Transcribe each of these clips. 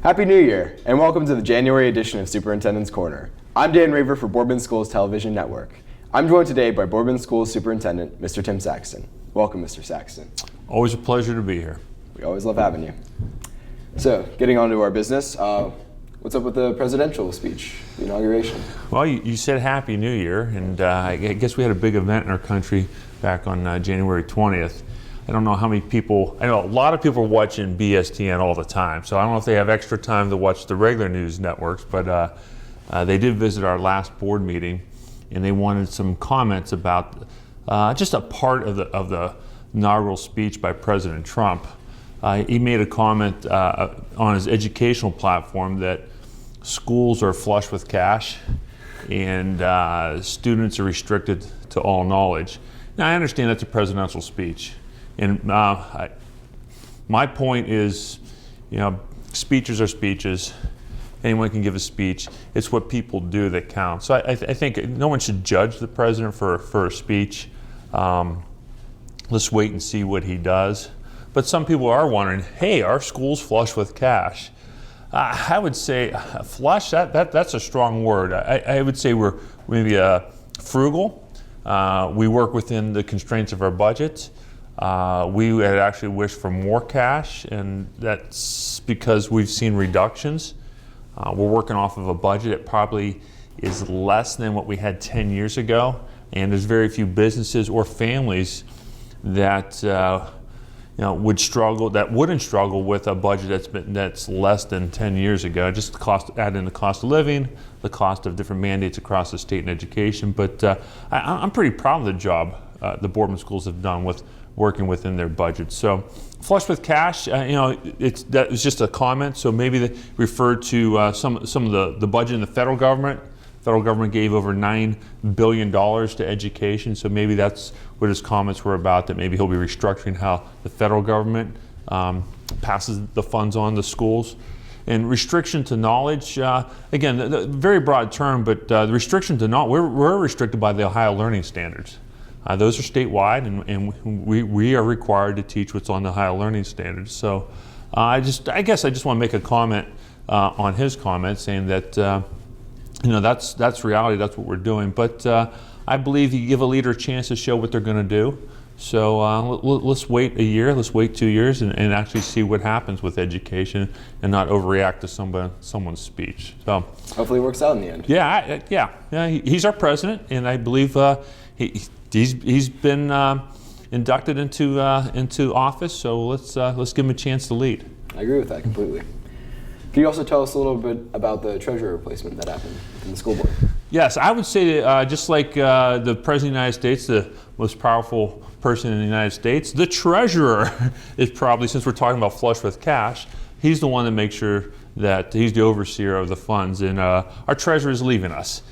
Happy New Year, and welcome to the January edition of Superintendent's Corner. I'm Dan Raver for Boardman Schools Television Network. I'm joined today by Boardman Schools Superintendent, Mr. Tim Saxton. Welcome, Mr. Saxton. Always a pleasure to be here. We always love having you. So, getting on to our business, what's up with the presidential speech, the inauguration? Well, you said Happy New Year, and I guess we had a big event in our country back on January 20th. I don't know how many people, I know a lot of people are watching BSTN all the time, so I don't know if they have extra time to watch the regular news networks, but they did visit our last board meeting, and they wanted some comments about just a part of the inaugural speech by President Trump. He made a comment on his educational platform that schools are flush with cash and students are restricted to all knowledge. Now, I understand that's a presidential speech. And my point is, speeches are speeches. Anyone can give a speech. It's what people do that counts. So I think no one should judge the president for a speech. Let's wait and see what he does. But some people are wondering, hey, are schools flush with cash? I would say flush, that's a strong word. I would say we're maybe frugal. We work within the constraints of our budget. We had actually wished for more cash, and that's because we've seen reductions. We're working off of a budget that probably is less than what we had 10 years ago, and there's very few businesses or families that wouldn't struggle with a budget that's less than 10 years ago. Just add in the cost of living, the cost of different mandates across the state in education. But I'm pretty proud of the job the Boardman schools have done with working within their budget. So flush with cash, that was just a comment. So maybe they referred to some of the budget in the federal government. The federal government gave over $9 billion to education. So maybe that's what his comments were about, that maybe he'll be restructuring how the federal government passes the funds on to schools. And restriction to knowledge, again, the very broad term, but the restriction to knowledge, we're restricted by the Ohio Learning Standards. Those are statewide, and we are required to teach what's on the Ohio Learning Standards. So I guess I just want to make a comment on his comment, saying that that's reality, that's what we're doing. But I believe you give a leader a chance to show what they're going to do. So let's wait a year, let's wait 2 years, and actually see what happens with education, and not overreact to someone's speech. So hopefully it works out in the end. Yeah. He's our president, and I believe he's been inducted into office. So let's give him a chance to lead. I agree with that completely. Can you also tell us a little bit about the treasurer replacement that happened in the school board? Yes, I would say that just like the President of the United States, the most powerful person in the United States, the treasurer is probably, since we're talking about flush with cash, he's the one that makes sure that he's the overseer of the funds. And our treasurer is leaving us.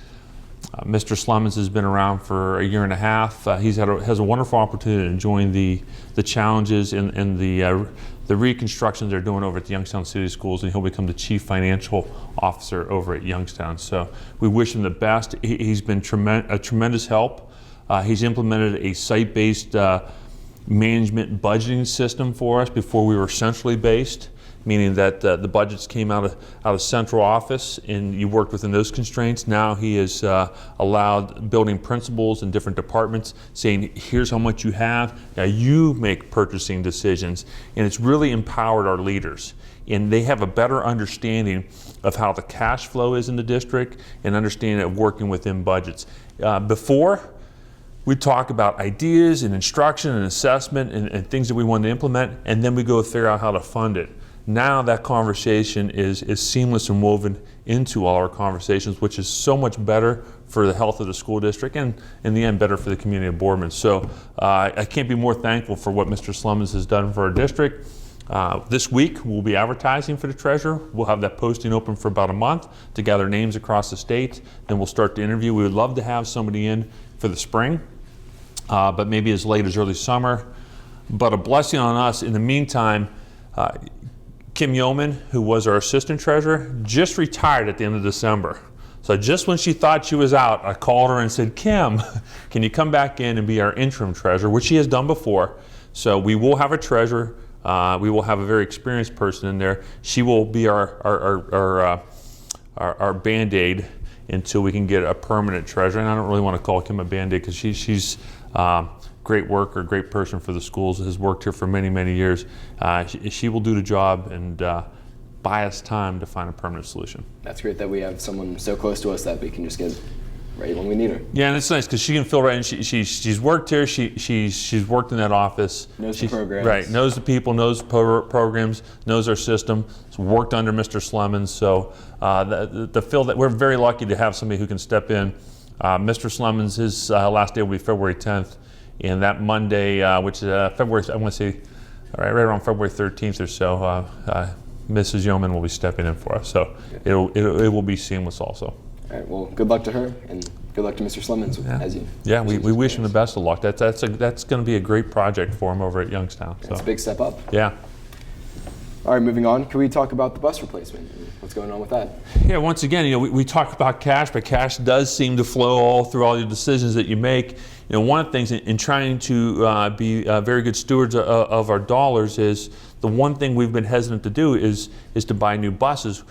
Mr. Slemons has been around for a year and a half. He has a wonderful opportunity to join the challenges in the reconstruction they're doing over at the Youngstown City Schools, and he'll become the Chief Financial Officer over at Youngstown. So we wish him the best. He's been a tremendous help. He's implemented a site-based management budgeting system for us before we were centrally based, meaning that the budgets came out of central office and you worked within those constraints. Now he has allowed building principals in different departments, saying, here's how much you have, now you make purchasing decisions. And it's really empowered our leaders. And they have a better understanding of how the cash flow is in the district and understanding of working within budgets. Before, we talk about ideas and instruction and assessment and things that we want to implement, and then we go figure out how to fund it. Now that conversation is seamless and woven into all our conversations, which is so much better for the health of the school district and in the end better for the community of Boardman. So I can't be more thankful for what Mr. Slemons has done for our district. This week we'll be advertising for the treasurer. We'll have that posting open for about a month to gather names across the state. Then we'll start the interview. We would love to have somebody in for the spring, but maybe as late as early summer. But a blessing on us in the meantime, Kim Yeoman, who was our assistant treasurer, just retired at the end of December. So just when she thought she was out, I called her and said, Kim, can you come back in and be our interim treasurer, which she has done before. So we will have a treasurer We will have a very experienced person in there. She will be our Band-Aid until we can get a permanent treasurer. And I don't really want to call Kim a Band-Aid because she's great worker, great person for the schools, has worked here for many, many years. She will do the job and buy us time to find a permanent solution. That's great that we have someone so close to us that we can just get right when we need her. Yeah, and it's nice because she can fill right in. She's worked here. She's worked in that office. Knows the programs. Right, knows the people, knows programs, knows our system. Worked under Mr. Slemons. So the fill that we're very lucky to have somebody who can step in. Mr. Slemons, his last day will be February 10th, and that Monday, which is February, I want to say, right around February 13th or so, Mrs. Yeoman will be stepping in for us. So it will be seamless also. All right, well, good luck to her, and good luck to Mr. Slemons as you. Yeah, we wish him the best of luck. That's going to be a great project for him over at Youngstown. So. It's a big step up. Yeah. All right, moving on. Can we talk about the bus replacement? What's going on with that? Yeah, once again, we talk about cash, but cash does seem to flow all through all your decisions that you make. One of the things in trying to be very good stewards of our dollars is the one thing we've been hesitant to do is to buy new buses.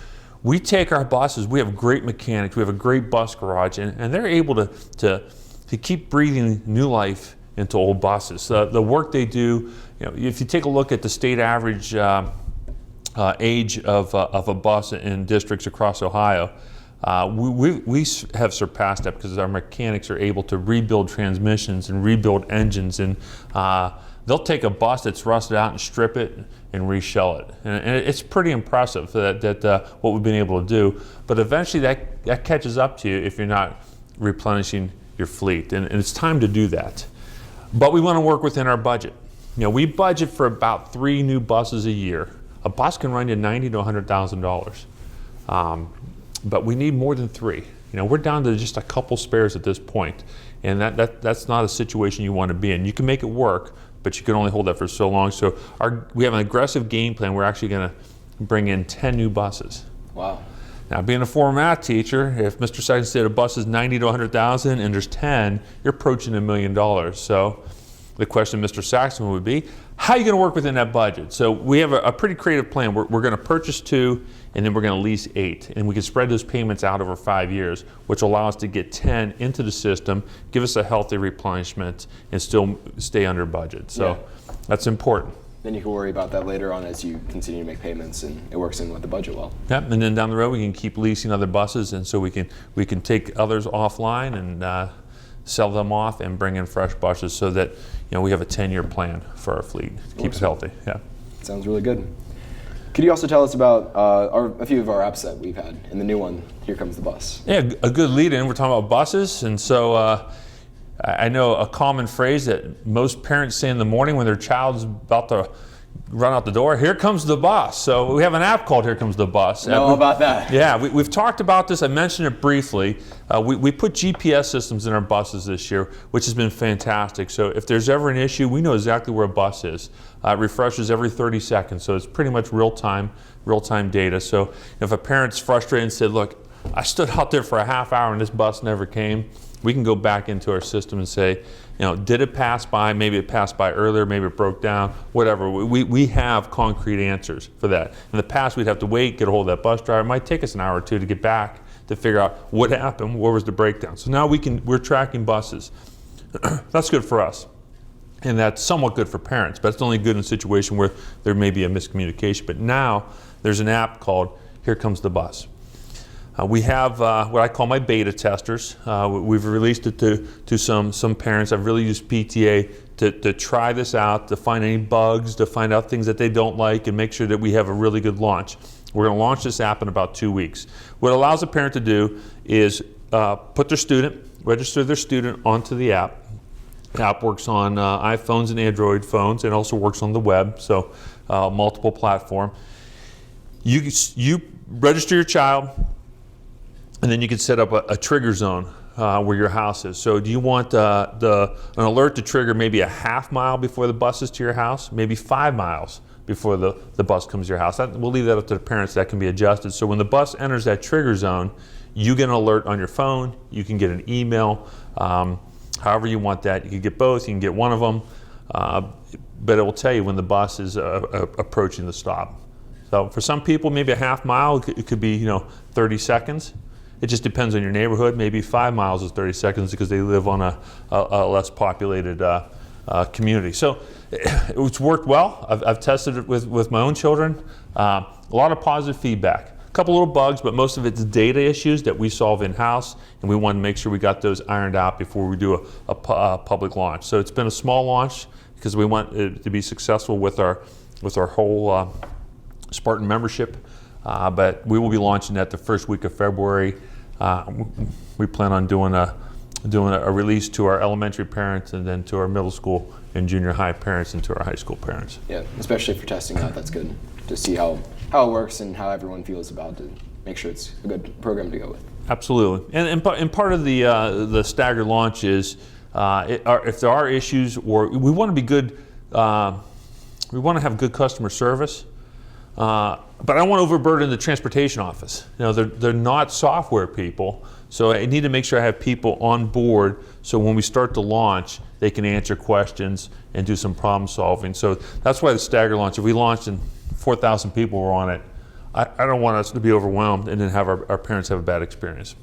We take our buses, we have great mechanics, we have a great bus garage, and they're able to keep breathing new life into old buses. The work they do, if you take a look at the state average age of a bus in districts across Ohio, we have surpassed that because our mechanics are able to rebuild transmissions and rebuild engines, and they'll take a bus that's rusted out and strip it and reshell it. And it's pretty impressive that what we've been able to do. But eventually that catches up to you if you're not replenishing your fleet. And it's time to do that. But we want to work within our budget. We budget for about 3 new buses a year. A bus can run you $90,000 to $100,000. But we need more than 3. We're down to just a couple spares at this point. And that's not a situation you want to be in. You can make it work, but you can only hold that for so long. So we have an aggressive game plan. We're actually going to bring in 10 new buses. Wow. Now, being a former math teacher, if Mr. Saxon said a bus is $90,000 to $100,000 and there's 10, you're approaching $1 million. So the question Mr. Saxon would be, how are you going to work within that budget? So we have a pretty creative plan. We're going to purchase 2, and then we're going to lease 8. And we can spread those payments out over 5 years, which will allow us to get 10 into the system, give us a healthy replenishment, and still stay under budget. So that's important. Then you can worry about that later on as you continue to make payments, and it works in with the budget well. Yep, and then down the road we can keep leasing other buses, and so we can take others offline and sell them off and bring in fresh buses so that we have a 10-year plan for our fleet to keep it healthy. Yeah. Sounds really good. Could you also tell us about a few of our apps that we've had, and the new one, Here Comes the Bus? Yeah, a good lead-in. We're talking about buses, and so I know a common phrase that most parents say in the morning when their child's about to run out the door, here comes the bus. So we have an app called Here Comes the Bus. Know about that. Yeah, we've talked about this. I mentioned it briefly. We put GPS systems in our buses this year, which has been fantastic. So if there's ever an issue, we know exactly where a bus is. It refreshes every 30 seconds, so it's pretty much real-time data. So if a parent's frustrated and said, look, I stood out there for a half hour and this bus never came, we can go back into our system and say, did it pass by? Maybe it passed by earlier, maybe it broke down, whatever. We have concrete answers for that. In the past, we'd have to wait, get a hold of that bus driver. It might take us an hour or 2 to get back to figure out what happened, where was the breakdown. So now we're tracking buses. That's good for us. And that's somewhat good for parents, but it's only good in a situation where there may be a miscommunication. But now there's an app called Here Comes the Bus. We have what I call my beta testers. We've released it to some parents. I've really used PTA to try this out, to find any bugs, to find out things that they don't like, and make sure that we have a really good launch. We're going to launch this app in about 2 weeks. What it allows a parent to do is register their student onto the app. The app works on iPhones and Android phones, and also works on the web, so multiple platform. You register your child, and then you can set up a trigger zone where your house is. So do you want an alert to trigger maybe a half mile before the bus is to your house, maybe 5 miles before the bus comes to your house? We'll leave that up to the parents. That can be adjusted. So when the bus enters that trigger zone, you get an alert on your phone, you can get an email, however you want that. You can get both, you can get one of them. but it will tell you when the bus is approaching the stop. So for some people, maybe a half mile, it could be 30 seconds. It just depends on your neighborhood. Maybe 5 miles is 30 seconds because they live on a less populated community. So it's worked well. I've tested it with my own children. A lot of positive feedback. A couple little bugs, but most of it's data issues that we solve in-house, and we want to make sure we got those ironed out before we do a public launch. So it's been a small launch because we want it to be successful with our whole Spartan membership, but we will be launching that the first week of February. We plan on doing a release to our elementary parents, and then to our middle school and junior high parents, and to our high school parents. Yeah, especially for testing out, that's good to see how it works and how everyone feels about it. Make sure it's a good program to go with. Absolutely, and part of the staggered launch is if there are issues, or we want to be good, we want to have good customer service. But I don't want to overburden the transportation office. They're not software people, so I need to make sure I have people on board so when we start to launch, they can answer questions and do some problem solving. So that's why the stagger launch, if we launched and 4,000 people were on it, I don't want us to be overwhelmed and then have our parents have a bad experience.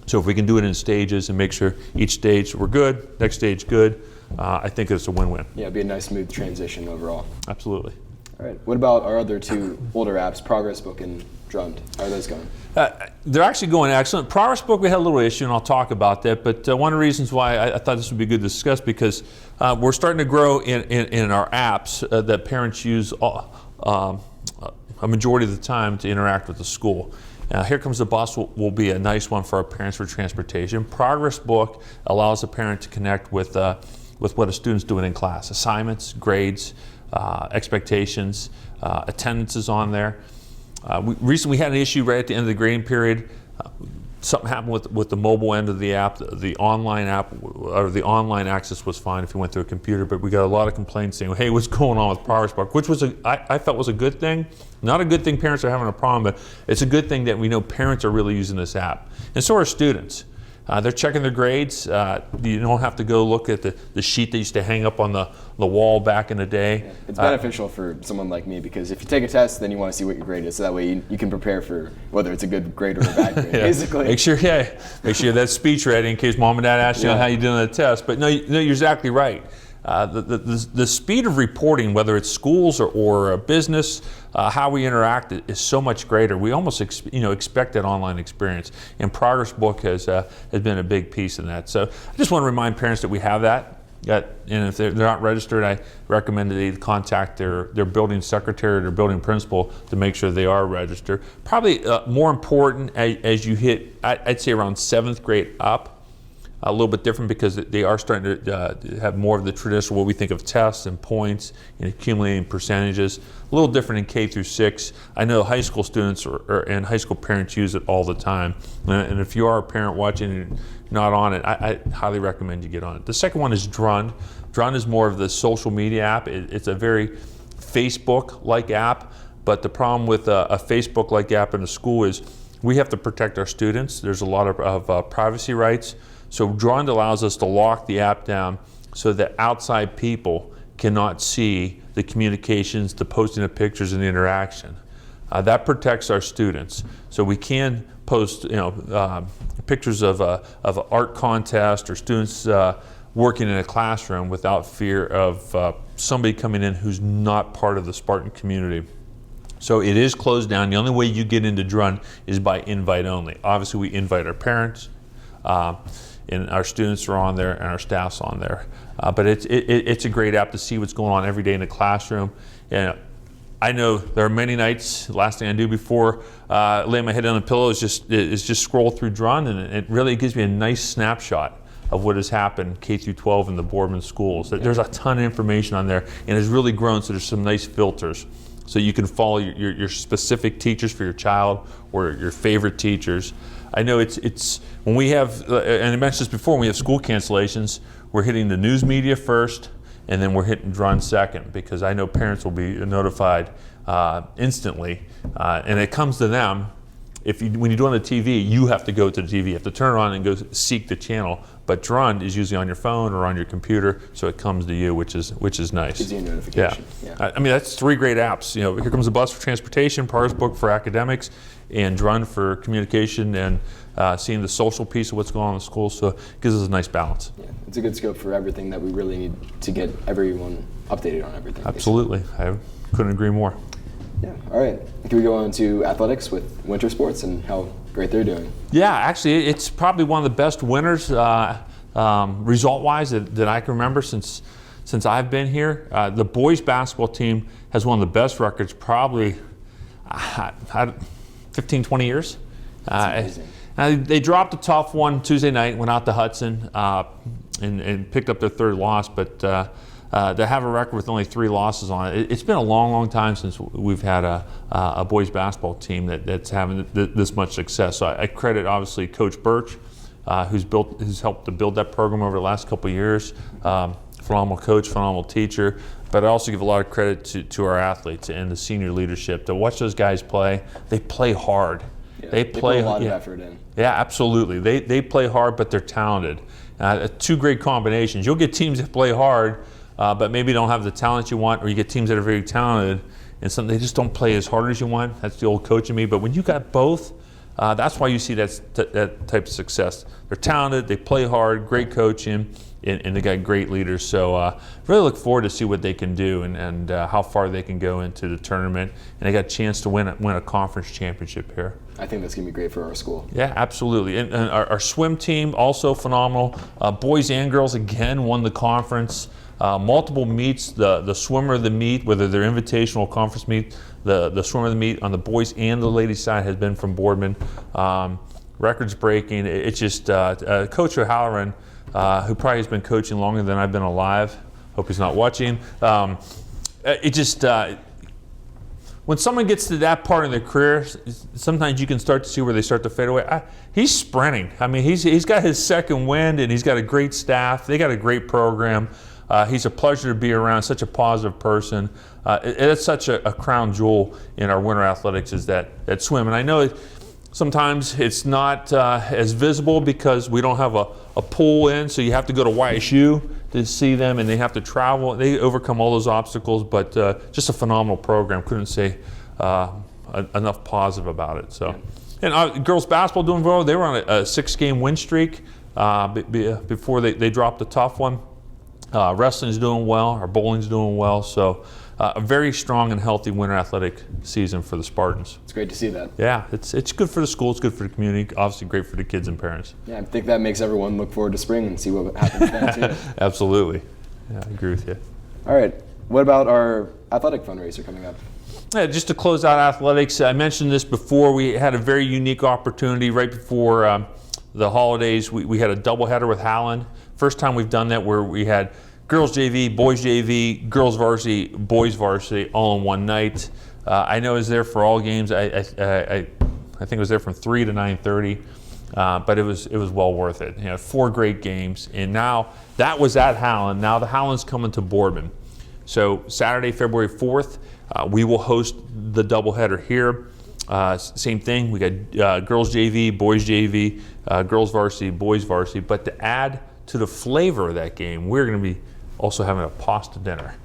So if we can do it in stages and make sure each stage we're good, next stage good, I think it's a win-win. Yeah, it'd be a nice smooth transition overall. Absolutely. All right. What about our other two older apps, Progress Book and Drummed? How are those going? They're actually going excellent. Progress Book, we had a little issue, and I'll talk about that. But one of the reasons why I thought this would be good to discuss, because we're starting to grow in our apps that parents use a majority of the time to interact with the school. Here Comes the Bus will be a nice one for our parents for transportation. Progress Book allows a parent to connect with what a student's doing in class, assignments, grades, expectations, attendance is on there. We recently had an issue right at the end of the grading period. Something happened with the mobile end of the app. The online app, or the online access was fine if you went through a computer, but we got a lot of complaints saying, hey, what's going on with Progress Book? Which was I felt was a good thing. Not a good thing parents are having a problem, but it's a good thing that we know parents are really using this app. And so are students. They're checking their grades. You don't have to go look at the sheet that used to hang up on the wall back in the day. Yeah, it's beneficial for someone like me, because if you take a test, then you want to see what your grade is, so that way you can prepare for whether it's a good grade or a bad grade, yeah. basically. Make sure that speech ready in case mom and dad ask you how you did on the test. But no, you're exactly right. The speed of reporting, whether it's schools or a business, how we interact is so much greater. We almost expect that online experience, and Progress Book has been a big piece in that. So I just want to remind parents that we have that. And if they're not registered, I recommend that they contact their building secretary or their building principal to make sure they are registered. Probably more important as you hit, I'd say around 7th grade up. A little bit different because they are starting to have more of the traditional, what we think of tests and points and accumulating percentages. A little different in K through 6. I know high school students and high school parents use it all the time. And if you are a parent watching and not on it, I highly recommend you get on it. The second one is Drund. Drund is more of the social media app. It's a very Facebook-like app, but the problem with a Facebook-like app in a school is we have to protect our students. There's a lot of privacy rights. So Drund allows us to lock the app down so that outside people cannot see the communications, the posting of pictures, and the interaction. That protects our students. So we can post, pictures of an art contest or students working in a classroom without fear of somebody coming in who's not part of the Spartan community. So it is closed down. The only way you get into Drund is by invite only. Obviously, we invite our parents. And our students are on there and our staff's on there. But it's a great app to see what's going on every day in the classroom. And I know there are many nights, the last thing I do before laying my head on the pillow is just scroll through Drund, and it really gives me a nice snapshot of what has happened K through 12 in the Boardman schools. There's a ton of information on there, and it's really grown, so there's some nice filters. So you can follow your specific teachers for your child or your favorite teachers. I know it's when we have, and I mentioned this before, when we have school cancellations, we're hitting the news media first, and then we're hitting Drund second, because I know parents will be notified instantly, and it comes to them when you're doing the TV, you have to go to the TV. You have to turn it on and go seek the channel. But Drund is usually on your phone or on your computer, so it comes to you, which is nice. Gives you a notification. Yeah. I mean, that's 3 great apps. You know, here comes the bus for transportation, Pars Book for academics, and Drund for communication and seeing the social piece of what's going on in the school. So it gives us a nice balance. Yeah, it's a good scope for everything that we really need to get everyone updated on everything. Absolutely. Basically. I couldn't agree more. Yeah. All right. Can we go on to athletics with winter sports and how great they're doing? Yeah, actually, it's probably one of the best winters result-wise that I can remember since I've been here. The boys basketball team has one of the best records, probably 15, 20 years. That's amazing. They dropped a tough one Tuesday night, went out to Hudson and picked up their 3rd loss, but they have a record with only 3 losses on it. It's been a long, long time since we've had a boys basketball team that's having this much success. So I credit obviously Coach Birch, who's helped to build that program over the last couple of years. Phenomenal coach, phenomenal teacher. But I also give a lot of credit to our athletes and the senior leadership. To watch those guys play, they play hard. Yeah, they put a lot of effort in. Yeah, absolutely. They play hard, but they're talented. 2 great combinations. You'll get teams that play hard, but maybe don't have the talent you want, or you get teams that are very talented and they just don't play as hard as you want. That's the old coach in me. But when you got both, that's why you see that type of success. They're talented, they play hard, great coaching, and they got great leaders. So really look forward to see what they can do and how far they can go into the tournament. And they got a chance to win a conference championship here. I think that's going to be great for our school. Yeah, absolutely. And our swim team, also phenomenal. Boys and girls, again, won the conference. Multiple meets, the swimmer of the meet, whether they're invitational or conference meet, the swimmer of the meet on the boys and the ladies side has been from Boardman. Records breaking. It's just Coach O'Halloran, who probably has been coaching longer than I've been alive. Hope he's not watching. When someone gets to that part of their career, sometimes you can start to see where they start to fade away. He's sprinting. I mean, he's got his second wind, and he's got a great staff. They got a great program. He's a pleasure to be around, such a positive person. It's such a crown jewel in our winter athletics is that swim. And I know sometimes it's not as visible because we don't have a pool in, so you have to go to YSU to see them, and they have to travel. They overcome all those obstacles, but just a phenomenal program. Couldn't say enough positive about it. So, and girls basketball doing well. They were on a 6-game win streak before they dropped a tough one. Wrestling's doing well. Our bowling's doing well. So, a very strong and healthy winter athletic season for the Spartans. It's great to see that. Yeah, it's good for the school. It's good for the community. Obviously, great for the kids and parents. Yeah, I think that makes everyone look forward to spring and see what happens then too. Absolutely. Yeah, I agree with you. All right. What about our athletic fundraiser coming up? Yeah, just to close out athletics, I mentioned this before. We had a very unique opportunity right before the holidays. We had a doubleheader with Howland. First time we've done that where we had girls JV, boys JV, girls varsity, boys varsity all in one night. I know I was there for all games. I think it was there from 3 to 9:30, but it was well worth it. 4 great games, and now that was at Howland. Now the Howland's coming to Boardman. So Saturday, February 4th, we will host the doubleheader here. Same thing. We got girls JV, boys JV, girls varsity, boys varsity. But to add to the flavor of that game, we're going to be also having a pasta dinner.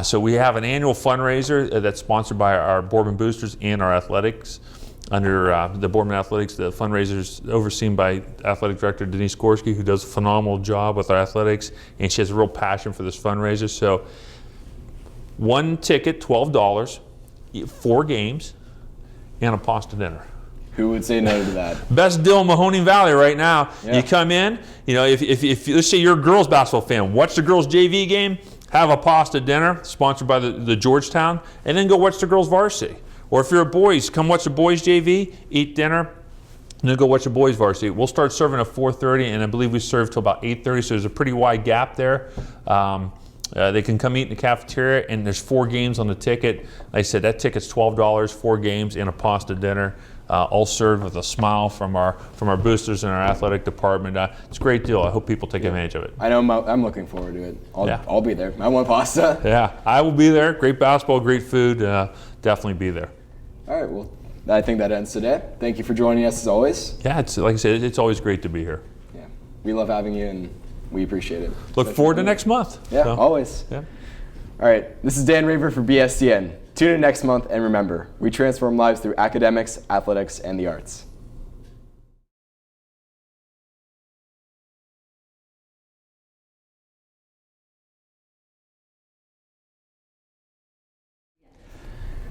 So we have an annual fundraiser that's sponsored by our Boardman Boosters and our athletics. Under the Boardman Athletics, the fundraiser is overseen by Athletic Director Denise Gorski, who does a phenomenal job with our athletics, and she has a real passion for this fundraiser. So one ticket, $12, 4 games, and a pasta dinner. Who would say no to that? Best deal in Mahoning Valley right now. Yeah. You come in, if let's say you're a girls basketball fan, watch the girls JV game, have a pasta dinner sponsored by the Georgetown, and then go watch the girls varsity. Or if you're a boys, come watch the boys JV, eat dinner, and then go watch the boys varsity. We'll start serving at 4:30, and I believe we serve till about 8:30, so there's a pretty wide gap there. They can come eat in the cafeteria, and there's 4 games on the ticket. Like I said, that ticket's $12, 4 games, and a pasta dinner. All served with a smile from our boosters and our athletic department. It's a great deal. I hope people take advantage of it. I know I'm looking forward to it. I'll be there. I want pasta. Yeah, I will be there. Great basketball, great food. Definitely be there. All right. Well, I think that ends today. Thank you for joining us as always. Yeah, it's like I said, it's always great to be here. Yeah, we love having you and we appreciate it. Look forward to next month. Yeah, always. Yeah. All right, this is Dan Raver for BSTN. Tune in next month and remember, we transform lives through academics, athletics, and the arts.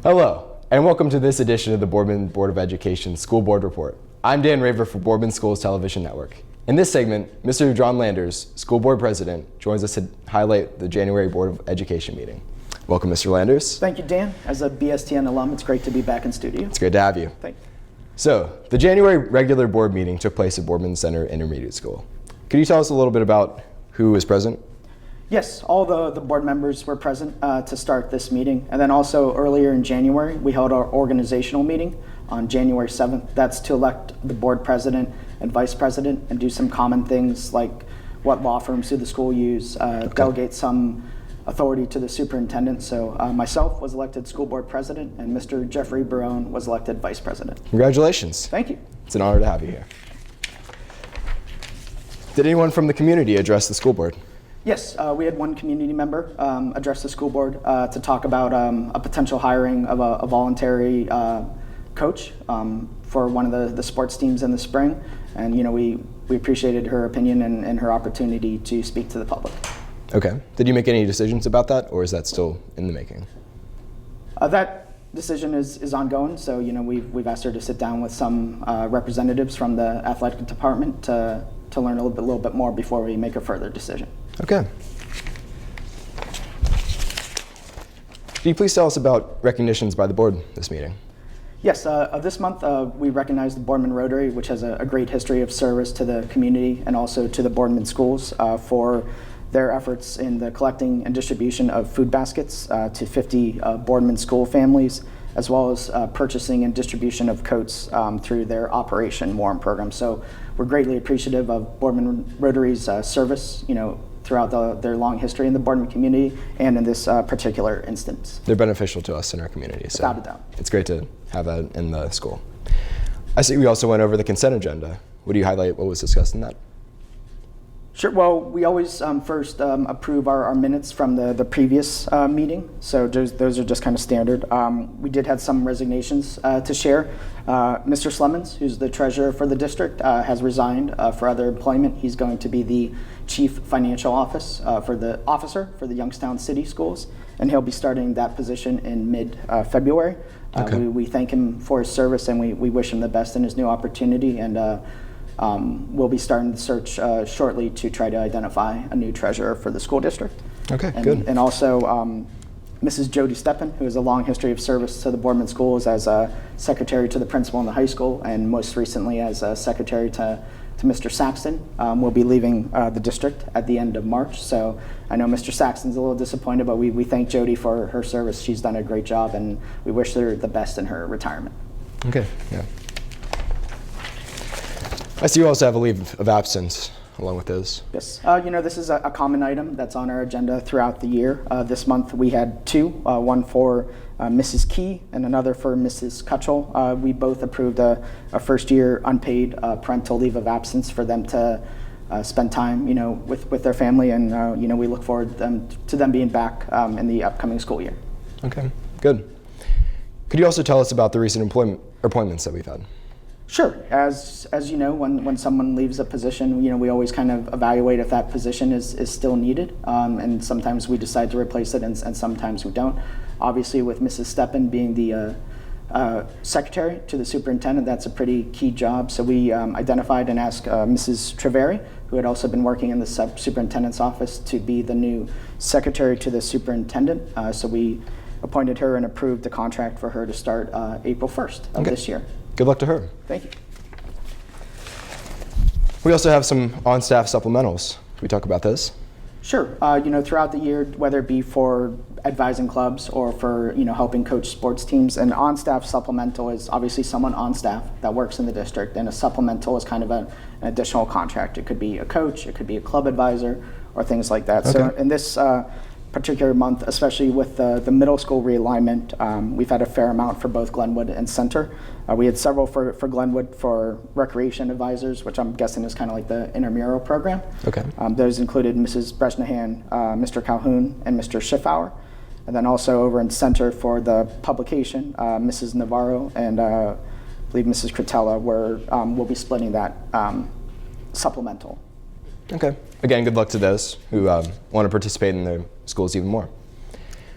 Hello, and welcome to this edition of the Boardman Board of Education School Board Report. I'm Dan Raver for Boardman Schools Television Network. In this segment, Mr. John Landers, School Board President, joins us to highlight the January Board of Education meeting. Welcome, Mr. Landers. Thank you, Dan. As a BSTN alum, it's great to be back in studio. It's great to have you. Thank you. So, the January regular board meeting took place at Boardman Center Intermediate School. Could you tell us a little bit about who was present? Yes, all the board members were present to start this meeting. And then also earlier in January, we held our organizational meeting on January 7th. That's to elect the board president and vice president and do some common things like what law firms do the school use, delegate some authority to the superintendent. So myself was elected school board president and Mr. Jeffrey Barone was elected vice president. Congratulations. Thank you. It's an honor to have you here. Did anyone from the community address the school board? Yes, we had one community member address the school board to talk about a potential hiring of a voluntary coach for one of the sports teams in the spring. And we appreciated her opinion and her opportunity to speak to the public. Okay. Did you make any decisions about that, or is that still in the making? That decision is ongoing. So we've asked her to sit down with some representatives from the athletic department to learn a little bit more before we make a further decision. Okay. Can you please tell us about recognitions by the board this meeting? Yes, this month we recognize the Boardman Rotary, which has a great history of service to the community and also to the Boardman schools for their efforts in the collecting and distribution of food baskets to 50 Boardman school families, as well as purchasing and distribution of coats through their Operation Warm program. So we're greatly appreciative of Boardman Rotary's service, throughout their long history in the Boardman community and in this particular instance. They're beneficial to us in our community. So without a doubt. It's great to have that in the school. I see we also went over the consent agenda. Would you highlight what was discussed in that? Sure. Well, we always first approve our minutes from the previous meeting, so those are just kind of standard. We did have some resignations to share. Mr. Slemons, who's the treasurer for the district, has resigned for other employment. He's going to be the chief financial officer for the Youngstown City Schools, and he'll be starting that position in mid-February. Okay. We thank him for his service, and we wish him the best in his new opportunity. And we'll be starting the search shortly to try to identify a new treasurer for the school district. Okay, good. And also Mrs. Jody Steppen, who has a long history of service to the Boardman schools as a secretary to the principal in the high school, and most recently as a secretary to Mr. Saxton, will be leaving the district at the end of March. So I know Mr. Saxton's a little disappointed, but we thank Jody for her service. She's done a great job, and we wish her the best in her retirement. Okay, yeah. I see you also have a leave of absence along with those. Yes, this is a common item that's on our agenda throughout the year. This month we had two, one for Mrs. Key and another for Mrs. Cutchell. We both approved a first year unpaid parental leave of absence for them to spend time, with their family, and we look forward to them being back in the upcoming school year. Okay, good. Could you also tell us about the recent appointments that we've had? Sure. As you know, when someone leaves a position, we always kind of evaluate if that position is still needed, and sometimes we decide to replace it, and sometimes we don't. Obviously, with Mrs. Steppen being the secretary to the superintendent, that's a pretty key job. So we identified and asked Mrs. Treveri, who had also been working in the superintendent's office, to be the new secretary to the superintendent. So we appointed her and approved the contract for her to start April 1st of this year. Good luck to her. Thank you. We also have some on-staff supplementals. Can we talk about this? Sure. Throughout the year, whether it be for advising clubs or for helping coach sports teams, an on-staff supplemental is obviously someone on staff that works in the district, and a supplemental is kind of an additional contract. It could be a coach, it could be a club advisor, or things like that. Okay. So in this particular month, especially with the middle school realignment. We've had a fair amount for both Glenwood and Center. We had several for Glenwood for recreation advisors, which I'm guessing is kind of like the intramural program. Okay. Those included Mrs. Bresnahan, Mr. Calhoun, and Mr. Schiffauer. And then also over in Center for the publication, Mrs. Navarro and I believe Mrs. Cretella will be splitting that supplemental. Okay. Again, good luck to those who want to participate in their schools even more.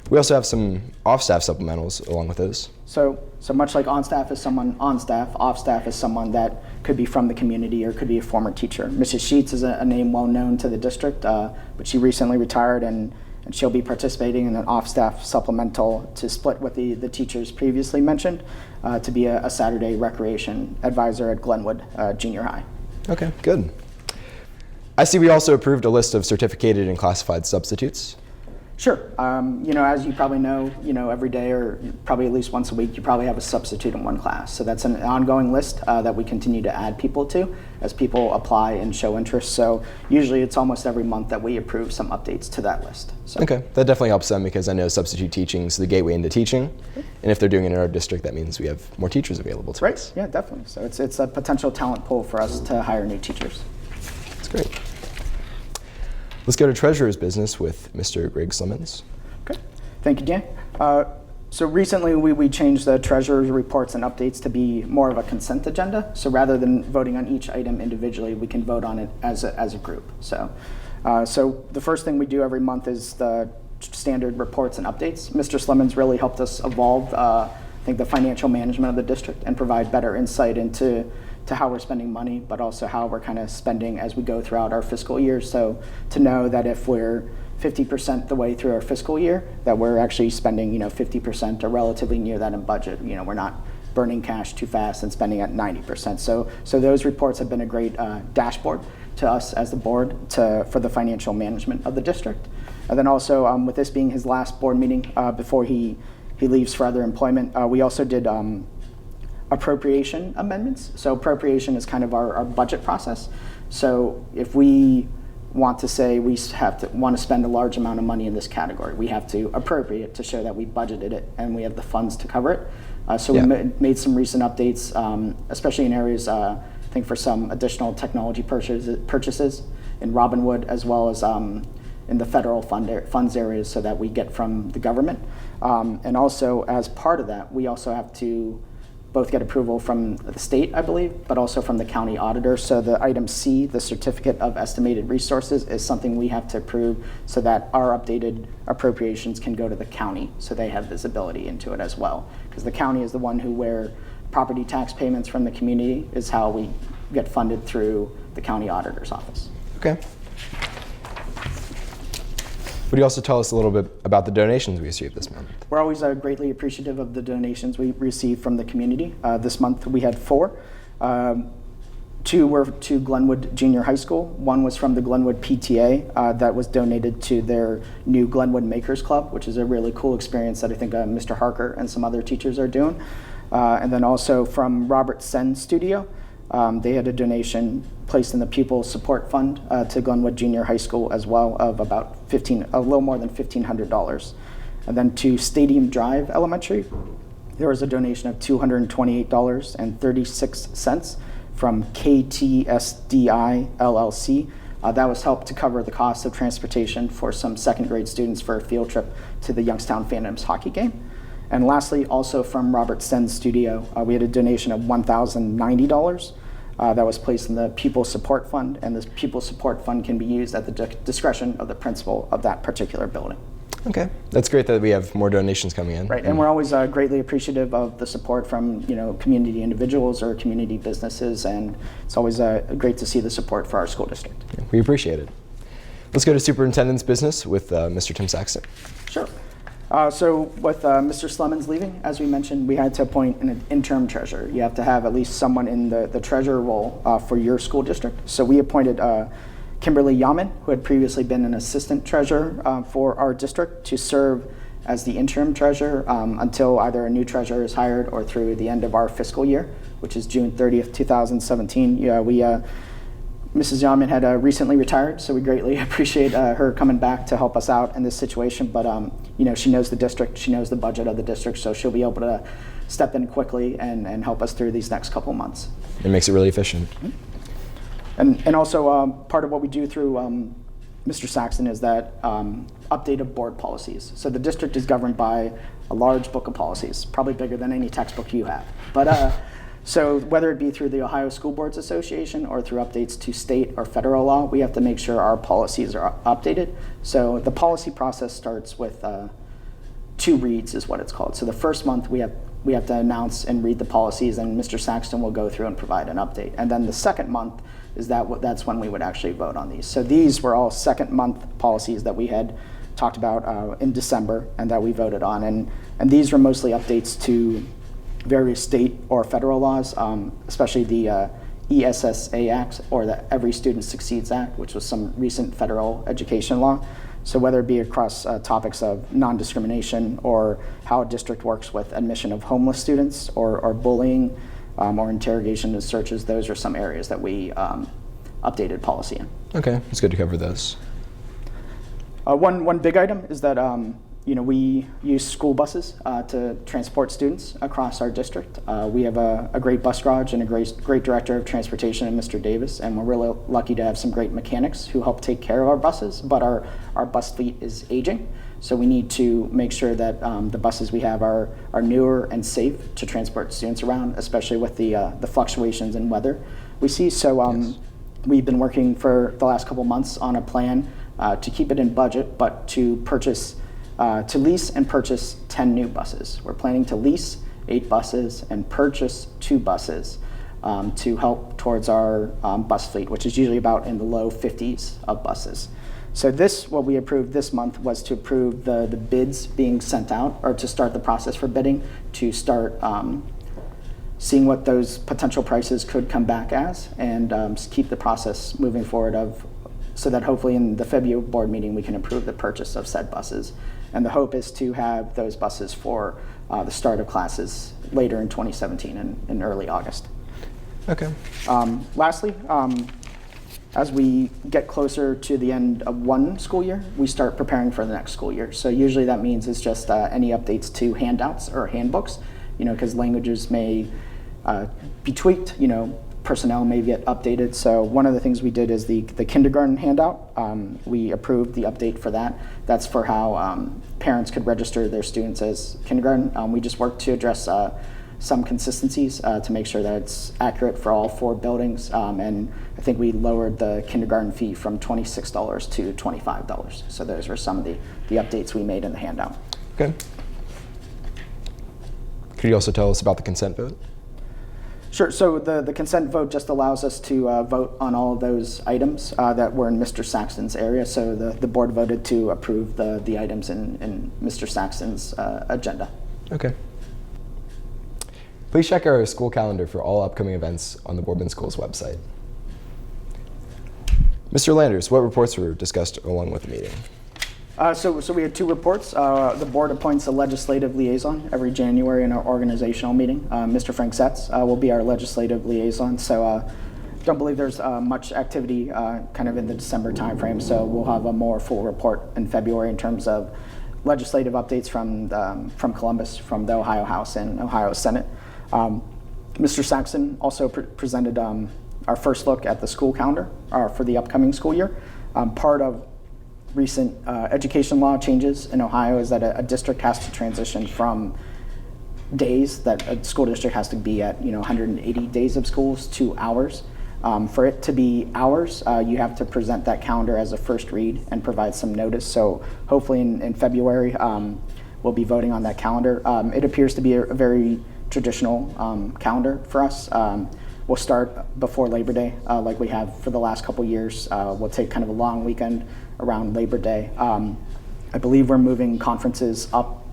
We also have some off-staff supplementals along with those. So much like on-staff is someone on staff, off-staff is someone that could be from the community or could be a former teacher. Mrs. Sheets is a name well known to the district, but she recently retired and she'll be participating in an off-staff supplemental to split with the teachers previously mentioned to be a Saturday recreation advisor at Glenwood Junior High. Okay, good. I see we also approved a list of certificated and classified substitutes. Sure. As you probably know, every day or probably at least once a week, you probably have a substitute in one class. So that's an ongoing list that we continue to add people to as people apply and show interest. So usually it's almost every month that we approve some updates to that list. So. Okay, that definitely helps them because I know substitute teaching is the gateway into teaching. And if they're doing it in our district, that means we have more teachers available to us. Yeah, definitely. So it's a potential talent pool for us to hire new teachers. That's great. Let's go to Treasurer's business with Mr. Greg Slimmons. Okay, thank you, Dan. So recently we changed the treasurer's reports and updates to be more of a consent agenda. So rather than voting on each item individually, we can vote on it as a group. So the first thing we do every month is the standard reports and updates. Mr. Slimmons really helped us evolve, I think, the financial management of the district and provide better insight into how we're spending money, but also how we're kind of spending as we go throughout our fiscal year. So to know that if we're 50% the way through our fiscal year, that we're actually spending 50% or relatively near that in budget. We're not burning cash too fast and spending at 90%. So those reports have been a great dashboard to us as the board for the financial management of the district. And then also with this being his last board meeting before he leaves for other employment, we also did appropriation amendments. So appropriation is kind of our budget process. So if we want to say we want to spend a large amount of money in this category, we have to appropriate to show that we budgeted it and we have the funds to cover it. So we made some recent updates, especially in areas, I think for some additional technology purchases in Robinwood, as well as in the federal funds areas so that we get from the government. And also as part of that, we also have to both get approval from the state, I believe, but also from the county auditor. So the item C, the certificate of estimated resources, is something we have to approve so that our updated appropriations can go to the county so they have visibility into it as well. Because the county is the one where property tax payments from the community is how we get funded through the county auditor's office. Okay. Would you also tell us a little bit about the donations we received this month? We're always greatly appreciative of the donations we receive from the community. This month we had 4. 2 were to Glenwood Junior High School. 1 was from the Glenwood PTA that was donated to their new Glenwood Makers Club, which is a really cool experience that I think Mr. Harker and some other teachers are doing. And then also from Robert Sen Studio. They had a donation placed in the Pupil Support Fund to Glenwood Junior High School as well of about a little more than $1,500. And then to Stadium Drive Elementary, there was a donation of $228.36 from KTSDI LLC. That was helped to cover the cost of transportation for some second grade students for a field trip to the Youngstown Phantoms hockey game. And lastly, also from Robert Sen's studio, we had a donation of $1,090 that was placed in the Pupil Support Fund, and this Pupil Support Fund can be used at the discretion of the principal of that particular building. Okay, that's great that we have more donations coming in. Right, and we're always greatly appreciative of the support from community individuals or community businesses, and it's always great to see the support for our school district. Yeah, we appreciate it. Let's go to Superintendent's business with Mr. Tim Saxton. Sure. So with Mr. Slimmons leaving, as we mentioned, we had to appoint an interim treasurer. You have to have at least someone in the treasurer role for your school district. So we appointed Kimberly Yaman, who had previously been an assistant treasurer for our district, to serve as the interim treasurer until either a new treasurer is hired or through the end of our fiscal year, which is June 30th, 2017. Mrs. Yaman had recently retired, so we greatly appreciate her coming back to help us out in this situation. But she knows the district, she knows the budget of the district, so she'll be able to step in quickly and help us through these next couple months. It makes it really efficient. And also part of what we do through Mr. Saxton is that update of board policies. So the district is governed by a large book of policies, probably bigger than any textbook you have. But so whether it be through the Ohio School Boards Association or through updates to state or federal law, we have to make sure our policies are updated. So the policy process starts with 2 reads is what it's called. So the first month we have to announce and read the policies, and Mr. Saxton will go through and provide an update. And then the second month is that's when we would actually vote on these. So these were all second month policies that we had talked about in December and that we voted on. And these were mostly updates to various state or federal laws, especially the ESSA Act or the Every Student Succeeds Act, which was some recent federal education law. So whether it be across topics of non-discrimination or how a district works with admission of homeless students or bullying or interrogation and searches, those are some areas that we updated policy in. Okay, it's good to cover those. One big item is that we use school buses to transport students across our district. We have a great bus garage and a great director of transportation in Mr. Davis, and we're really lucky to have some great mechanics who help take care of our buses, but our bus fleet is aging. So we need to make sure that the buses we have are newer and safe to transport students around, especially with the fluctuations in weather we see. So Yes. We've been working for the last couple months on a plan to keep it in budget, but to lease and purchase 10 new buses. We're planning to lease 8 buses and purchase 2 buses to help towards our bus fleet, which is usually about in the low 50s of buses. So what we approved this month was to approve the bids being sent out, or to start the process for bidding, to start seeing what those potential prices could come back as, and keep the process moving forward so that hopefully in the February board meeting we can approve the purchase of said buses. And the hope is to have those buses for the start of classes later in 2017 and in early August. Okay. Lastly, as we get closer to the end of one school year, we start preparing for the next school year. So usually that means it's just any updates to handouts or handbooks, because languages may be tweaked, personnel may get updated. So one of the things we did is the kindergarten handout. We approved the update for that. That's for how parents could register their students as kindergarten. We just worked to address some consistencies to make sure that it's accurate for all 4 buildings. And I think we lowered the kindergarten fee from $26 to $25. So those were some of the updates we made in the handout. Okay. Could you also tell us about the consent vote? Sure. So the consent vote just allows us to vote on all of those items that were in Mr. Saxton's area. So the board voted to approve the items in Mr. Saxton's agenda. Okay. Please check our school calendar for all upcoming events on the Boardman Schools website. Mr. Landers, what reports were discussed along with the meeting? So we had 2 reports. The board appoints a legislative liaison every January in our organizational meeting. Mr. Frank Setz will be our legislative liaison. So don't believe there's much activity kind of in the December timeframe. So we'll have a more full report in February in terms of legislative updates from Columbus, from the Ohio House and Ohio Senate. Mr. Saxton also presented our first look at the school calendar for the upcoming school year. Part of recent education law changes in Ohio is that a district has to transition from days that a school district has to be at 180 days of schools to hours. For it to be hours, you have to present that calendar as a first read and provide some notice. So hopefully in February we'll be voting on that calendar. It appears to be a very traditional calendar for us. We'll start before Labor Day like we have for the last couple years. We'll take kind of a long weekend around Labor Day. I believe we're moving conferences up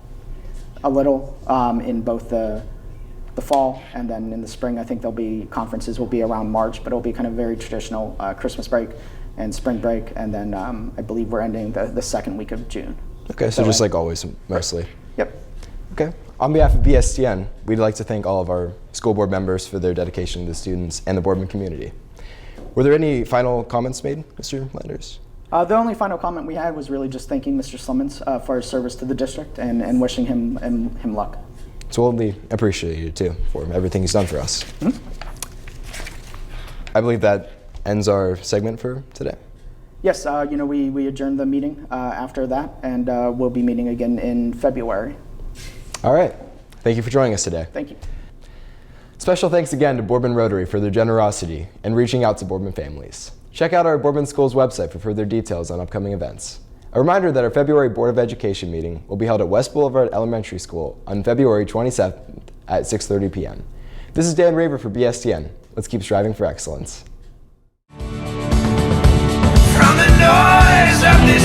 a little in both the fall and then in the spring. I think conferences will be around March, but it'll be kind of very traditional Christmas break and spring break, and then I believe we're ending the second week of June. Okay, so just like always, mostly. Yep. Okay. On behalf of BSTN, we'd like to thank all of our school board members for their dedication to the students and the Boardman community. Were there any final comments made, Mr. Landers? The only final comment we had was really just thanking Mr. Slimmons for his service to the district and wishing him luck. So we'll appreciate you too for everything he's done for us. I believe that ends our segment for today. Yes, we adjourned the meeting after that, and we'll be meeting again in February. All right. Thank you for joining us today. Thank you. Special thanks again to Boardman Rotary for their generosity in reaching out to Boardman families. Check out our Boardman Schools website for further details on upcoming events. A reminder that our February Board of Education meeting will be held at West Boulevard Elementary School on February 27th at 6:30 p.m. This is Dan Raver for BSTN. Let's keep striving for excellence. From the noise of the